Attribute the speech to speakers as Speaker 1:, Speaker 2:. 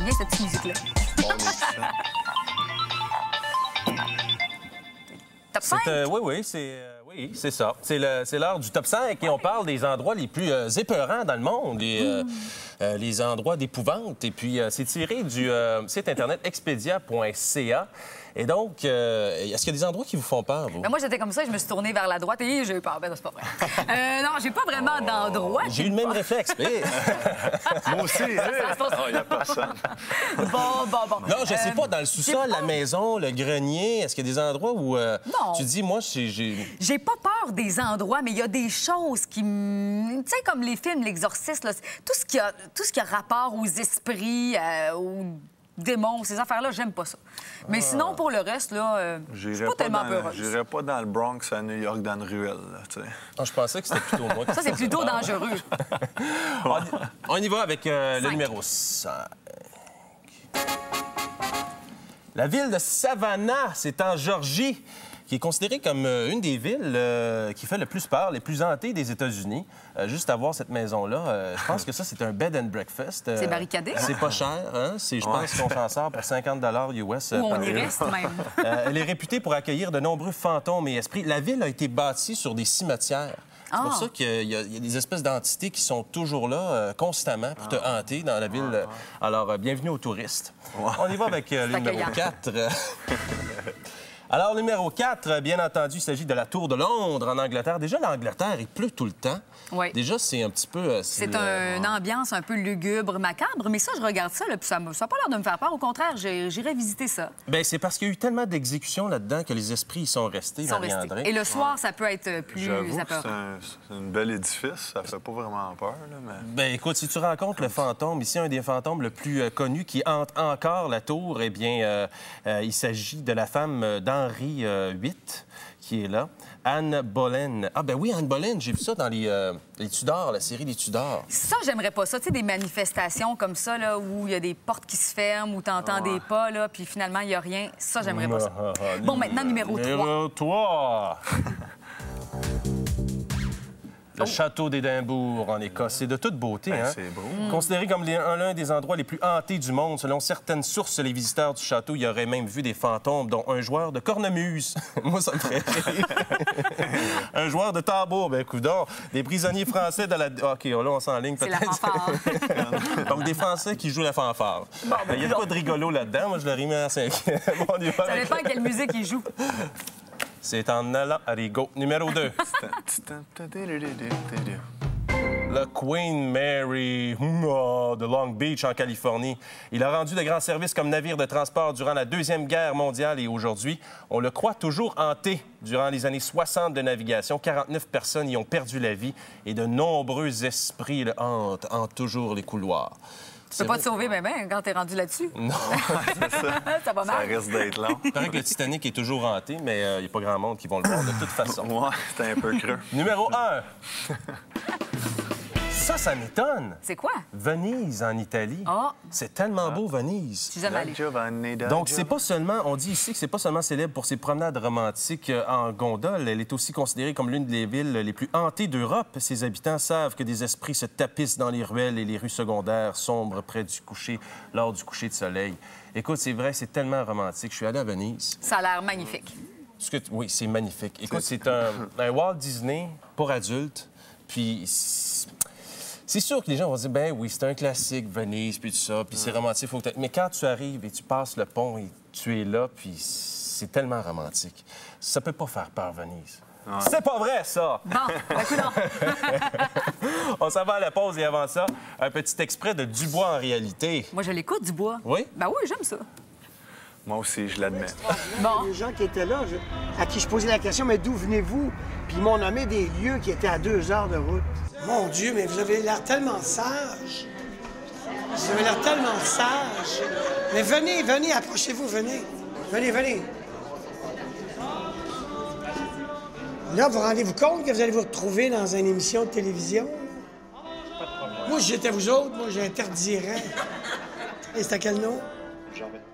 Speaker 1: bien, cette petite musique-là. Top 5?
Speaker 2: Oui, c'est ça. C'est l'heure du top 5 et on parle des endroits les plus épeurants dans le monde, les endroits d'épouvante. Et puis, c'est tiré du site Internet expedia.ca. Et donc, est-ce qu'il y a des endroits qui vous font peur, vous?
Speaker 1: Ben moi, j'étais comme ça, je me suis tournée vers la droite et j'ai eu peur. Ben non, c'est pas vrai. Non, j'ai pas vraiment d'endroit.
Speaker 2: J'ai eu le même réflexe, mais...
Speaker 3: Moi aussi, il n'y a personne.
Speaker 1: Bon.
Speaker 2: Non, je sais pas, dans le sous-sol, la maison, le grenier, est-ce qu'il y a des endroits où
Speaker 1: Non.
Speaker 2: tu dis, moi, j'ai...
Speaker 1: J'ai pas peur des endroits, mais il y a des choses qui me... Tu sais, comme les films, L'Exorciste, là, tout ce qui a rapport aux esprits, aux démons, ces affaires-là, j'aime pas ça. Mais sinon, pour le reste, là, je suis pas tellement peureuse.
Speaker 3: J'irais pas dans le Bronx, à New York, dans une ruelle, là, tu sais.
Speaker 2: Ah, je pensais que c'était plutôt moi.
Speaker 1: Ça, c'est plutôt dangereux.
Speaker 2: On y va avec le numéro 5. La ville de Savannah, c'est en Georgie, qui est considérée comme une des villes qui fait le plus peur, les plus hantées des États-Unis. Juste à voir cette maison-là, je pense que ça, c'est un bed and breakfast.
Speaker 1: C'est barricadé?
Speaker 2: C'est pas cher, hein? Je pense qu'on s'en sort pour 50 US.
Speaker 1: Ou on y reste, même.
Speaker 2: Elle est réputée pour accueillir de nombreux fantômes et esprits. La ville a été bâtie sur des cimetières. C'est pour ça qu'il y a des espèces d'entités qui sont toujours là constamment pour te hanter dans la ville. Alors, bienvenue aux touristes. On y va avec le numéro 4. Alors, numéro 4, bien entendu, il s'agit de la Tour de Londres en Angleterre. Déjà, l'Angleterre, il pleut tout le temps.
Speaker 1: Oui.
Speaker 2: Déjà, c'est un petit peu...
Speaker 1: C'est une ambiance un peu lugubre, macabre, mais ça, je regarde ça, là, puis ça n'a pas l'air de me faire peur. Au contraire, j'irais visiter ça.
Speaker 2: Bien, c'est parce qu'il y a eu tellement d'exécutions là-dedans que les esprits y sont restés, Marie-André.
Speaker 1: Et le soir, ça peut être plus apeurant.
Speaker 3: C'est un bel édifice, ça fait pas vraiment peur, là, mais...
Speaker 2: Bien, écoute, si tu rencontres le fantôme, ici, un des fantômes le plus connu qui hante encore la tour, eh bien, il s'agit de la femme d'Henri VIII, qui est là. Anne Boleyn. Ah, ben oui, Anne Boleyn, j'ai vu ça dans les Tudors, la série des Tudors.
Speaker 1: Ça, j'aimerais pas ça. Tu sais, des manifestations comme ça, là, où il y a des portes qui se ferment, où tu entends des pas, là, puis finalement, il n'y a rien. Ça, j'aimerais pas ça. Bon, maintenant, numéro 3.
Speaker 2: Numéro 3. Le château d'Édimbourg, en Écosse. C'est de toute beauté, hein?
Speaker 3: C'est beau.
Speaker 2: Considéré comme l'un des endroits les plus hantés du monde, selon certaines sources, les visiteurs du château y auraient même vu des fantômes, dont un joueur de cornemuse. Moi, ça me ferait rire. Un joueur de tambour, ben coudonc. Des prisonniers français de la... OK, là, on s'enligne peut-être.
Speaker 1: C'est la fanfare.
Speaker 2: Donc, des Français qui jouent la fanfare. Il n'y a pas de rigolo là-dedans. Moi, je l'aurais mis à 5e.
Speaker 1: Ça dépend quelle musique ils jouent.
Speaker 2: C'est en allant à Rigaud. Numéro 2. Le Queen Mary de Long Beach, en Californie. Il a rendu de grands services comme navire de transport durant la Deuxième Guerre mondiale et aujourd'hui, on le croit toujours hanté. Durant les années 60 de navigation, 49 personnes y ont perdu la vie et de nombreux esprits le hantent toujours les couloirs.
Speaker 1: Tu peux pas te sauver, ben, quand t'es rendu là-dessus.
Speaker 2: Non,
Speaker 3: c'est ça.
Speaker 1: Ça va mal.
Speaker 3: Ça risque d'être long.
Speaker 2: il paraît que le Titanic est toujours hanté, mais il n'y a pas grand monde qui vont le voir de toute façon.
Speaker 3: Ouais, c'est un peu creux.
Speaker 2: Numéro 1. Ça m'étonne.
Speaker 1: C'est quoi?
Speaker 2: Venise, en Italie.
Speaker 1: Ah.
Speaker 2: C'est tellement beau, Venise.
Speaker 1: Je suis jamais allée.
Speaker 2: Donc, c'est pas seulement... On dit ici que c'est pas seulement célèbre pour ses promenades romantiques en gondole. Elle est aussi considérée comme l'une des villes les plus hantées d'Europe. Ses habitants savent que des esprits se tapissent dans les ruelles et les rues secondaires sombres près du coucher, lors du coucher de soleil. Écoute, c'est vrai, c'est tellement romantique. Je suis allé à Venise.
Speaker 1: Ça a l'air magnifique.
Speaker 2: Oui, c'est magnifique. Écoute, c'est un Walt Disney pour adultes. Puis... C'est sûr que les gens vont dire, ben oui, c'est un classique, Venise, puis tout ça, puis c'est romantique, faut que mais quand tu arrives et tu passes le pont et tu es là, puis c'est tellement romantique. Ça peut pas faire peur, Venise. Ouais. C'est pas vrai, ça!
Speaker 1: Bon, ben non.
Speaker 2: On s'en va à la pause et avant ça, un petit extrait de Dubois en réalité.
Speaker 1: Moi, je l'écoute, Dubois.
Speaker 2: Oui?
Speaker 1: Ben oui, j'aime ça.
Speaker 3: Moi aussi, je l'admets.
Speaker 1: Bon.
Speaker 4: Les gens qui étaient là, à qui je posais la question, mais d'où venez-vous? Puis ils m'ont nommé des lieux qui étaient à 2 heures de route. Mon Dieu, mais vous avez l'air tellement sage. Vous avez l'air tellement sage. Mais venez, approchez-vous, venez. Venez. Là, vous rendez-vous compte que vous allez vous retrouver dans une émission de télévision? Moi, si j'étais vous autres, moi, j'interdirais. Et c'est à quel nom?
Speaker 5: Jean-Baptiste.